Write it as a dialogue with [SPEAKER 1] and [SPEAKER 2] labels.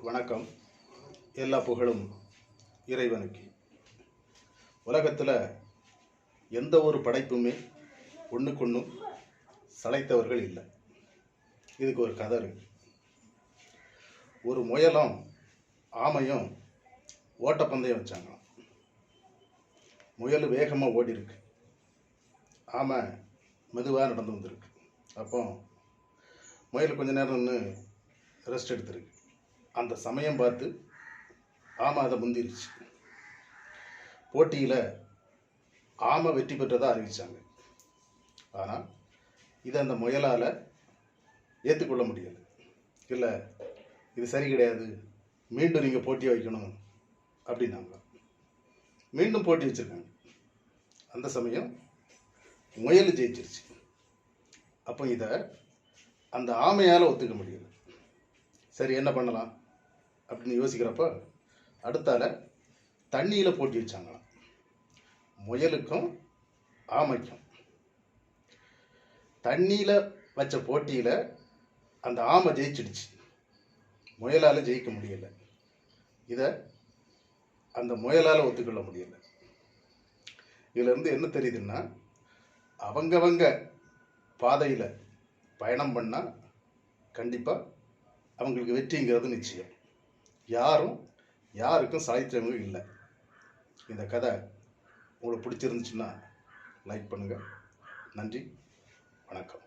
[SPEAKER 1] வணக்கம். எல்லா புகழும் இறைவனுக்கு. உலகத்தில் எந்த ஒரு படைப்புமே ஒன்றுக்கொன்று சளைத்தவர்கள் இல்லை. இதுக்கு ஒரு கதை இருக்கு. ஒரு முயலும் ஆமையும் ஓட்டப்பந்தயம் வச்சாங்களாம். முயல் வேகமாக ஓடி இருக்கு, ஆமை மெதுவாக நடந்து வந்திருக்கு. அப்போ முயல் கொஞ்ச நேரம் நின்று ரெஸ்ட் எடுத்துருக்கு. அந்த சமயம் பார்த்து ஆமை அதை முந்திருச்சு. போட்டியில் ஆமை வெற்றி பெற்றதாக அறிவித்தாங்க. ஆனால் இதை அந்த முயலால் ஏற்றுக்கொள்ள முடியலை. இல்லை, இது சரி கிடையாது, மீண்டும் நீங்கள் போட்டி வைக்கணும் அப்படின்னாங்க. மீண்டும் போட்டி வச்சுருக்காங்க. அந்த சமயம் முயல் ஜெயிச்சிருச்சு. அப்போ இதை அந்த ஆமையால் ஒத்துக்க முடியலை. சரி, என்ன பண்ணலாம் அப்படின்னு யோசிக்கிறப்ப அடுத்தால தண்ணியில் போட்டி வச்சாங்களாம். முயலுக்கும் ஆமைக்கும் தண்ணியில் வச்ச போட்டியில் அந்த ஆமை ஜெயிச்சிடுச்சு, முயலால் ஜெயிக்க முடியலை. இதை அந்த முயலால் ஒத்துக்கொள்ள முடியலை. இதிலிருந்து என்ன தெரியுதுன்னா, அவங்கவங்க பாதையில் பயணம் பண்ணால் கண்டிப்பாக அவங்களுக்கு வெற்றிங்கிறது நிச்சயம். யாருக்கும் சாய்த்திரமும் இல்லை. இந்த கதை உங்களுக்கு பிடிச்சிருந்துச்சுன்னா லைக் பண்ணுங்கள். நன்றி, வணக்கம்.